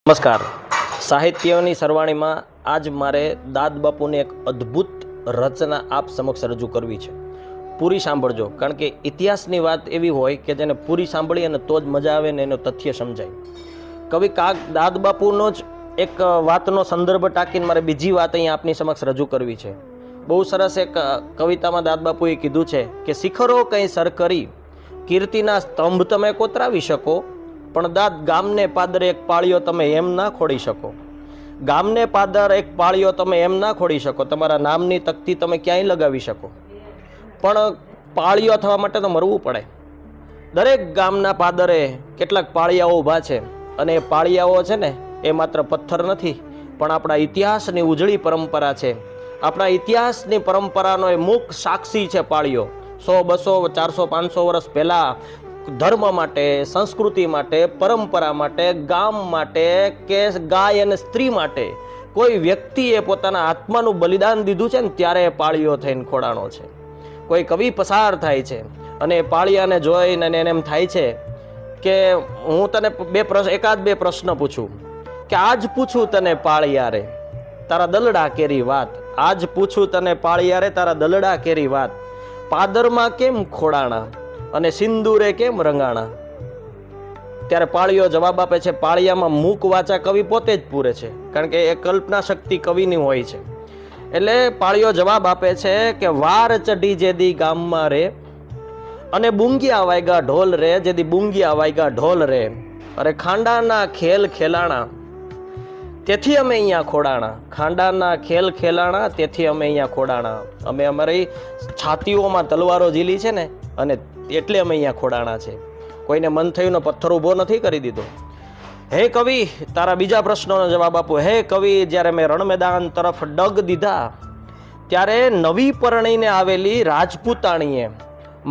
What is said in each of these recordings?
નમસ્કાર. સાહિત્યની સરવાણીમાં આજ મારે દાદ બાપુની એક અદ્ભુત રચના આપ સમક્ષ રજૂ કરવી છે. પૂરી સાંભળજો, કારણ કે ઇતિહાસની વાત એવી હોય કે જેને પૂરી સાંભળી અને તો જ મજા આવે ને એનો તથ્ય સમજાય. કવિ કાગ દાદ બાપુનો જ એક વાતનો સંદર્ભ ટાંકીને મારે બીજી વાત અહીં આપની સમક્ષ રજૂ કરવી છે. બહુ સરસ એક કવિતામાં દાદ બાપુએ કીધું છે કે શિખરો કંઈ સર કરી કીર્તિના સ્તંભ તમે કોતરાવી શકો, પણ દાદ ગામને પાદરે એક પાળીઓ તમે એમ ના ખોડી શકો. ગામને પાદર એક પાળીઓ તમે એમ ના ખોડી શકો. તમારા નામની તકતી તમે ક્યાંય લગાવી શકો, પણ પાળીઓ થવા માટે તો મરવું પડે. દરેક ગામના પાદરે કેટલાક પાળિયાઓ ઊભા છે, અને એ પાળિયાઓ છે ને એ માત્ર પથ્થર નથી, પણ આપણા ઇતિહાસની ઉજળી પરંપરા છે. આપણા ઇતિહાસની પરંપરાનો એ મુખ સાક્ષી છે પાળીઓ. 100, 200, 400, 500 વર્ષ પહેલાં ધર્મ માટે, સંસ્કૃતિ માટે, પરંપરા માટે, ગામ માટે કે ગાય અને સ્ત્રી માટે કોઈ વ્યક્તિએ પોતાના આત્માનું બલિદાન દીધું છે ને ત્યારે પાળીઓ થઈને ખોડાણો છે. કોઈ કવિ પસાર થાય છે અને પાળિયાને જોઈને એને એમ થાય છે કે હું તને એકાદ બે પ્રશ્ન પૂછું કે આજ પૂછું તને પાળિયારે તારા દલડા કેરી વાત. આજ પૂછું તને પાળિયારે તારા દલડા કેરી વાત. પાદરમાં કેમ ખોડાણા અને સિંદૂરે કેમ રંગાણા? ત્યારે પાળીઓ જવાબ આપે છે. પાળિયામાં મૂક વાચા કવિ પોતે જ પૂરે છે, કારણ કે એ કલ્પના શક્તિ કવિની હોય છે. એટલે પાળીઓ જવાબ આપે છે કે વાર ચઢી જેદી ગામમાં રે અને બુંગિયા વાયગા ઢોલ રે, જેદી બુંગિયા વાયગા ઢોલ રે, અરે ખાંડાના ખેલ ખેલાણા તેથી અમે અહીંયા ખોડાણા. ખાંડાના ખેલ ખેલાણા તેથી અમે અહીંયા ખોડાણા. અમે અમારી છાતીઓમાં તલવારો ઝીલી છે ને, અને એટલે અમે અહીંયા ખોડાણા છે. કોઈને મન થયું ને પથ્થર ઊભો નથી કરી દીધો. હે કવિ, તારા બીજા પ્રશ્નોનો જવાબ આપું. હે કવિ, જ્યારે મેં રણ મેદાન તરફ ડગ દીધા ત્યારે નવી પરણીને આવેલી રાજપૂતાણીએ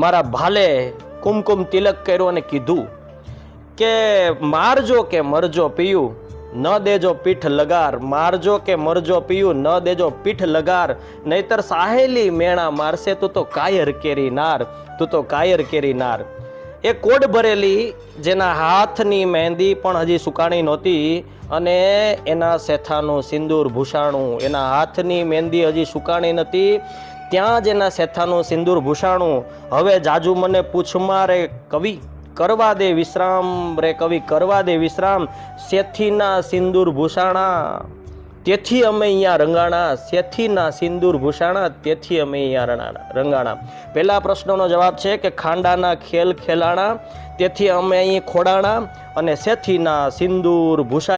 મારા ભાલે કુમકુમ તિલક કર્યો અને કીધું કે મારજો કે મરજો પિયું, ન દેજો પીઠ લગાર. મારજો કે મરજો પિયું, ન દેજો પીઠ લગાર, નહીતર સાહેલી મેણા મારશે તું તો કાયર કેરી નાર, તું તો કાયર કેરી નાર. એ કોડ ભરેલી જેના હાથની મહેંદી પણ હજી સુકાણી નહોતી અને એના સેથાનું સિંદૂર ભૂષાણું, એના હાથની મહેંદી હજી સુકાણી નથી, ત્યાં જ એના સેથાનું સિંદૂર ભૂષાણું. હવે જાજુ મને પૂછમાં રે કવિ, કરવા દે વિશ્રામ રે કવિ, કરવા દે વિશ્રામ. સેથીના સિંદૂર ભૂષાણા તેથી અમે અહીંયા રંગાણા, સેથીના સિંદૂર ભૂષાણા તેથી અમે અહીંયા રંગાણા. પહેલા પ્રશ્નનો જવાબ છે કે ખાંડાના ખેલ ખેલાણા તેથી અમે અહીં ખોડાણા, અને સેથીના સિંદૂર ભૂષા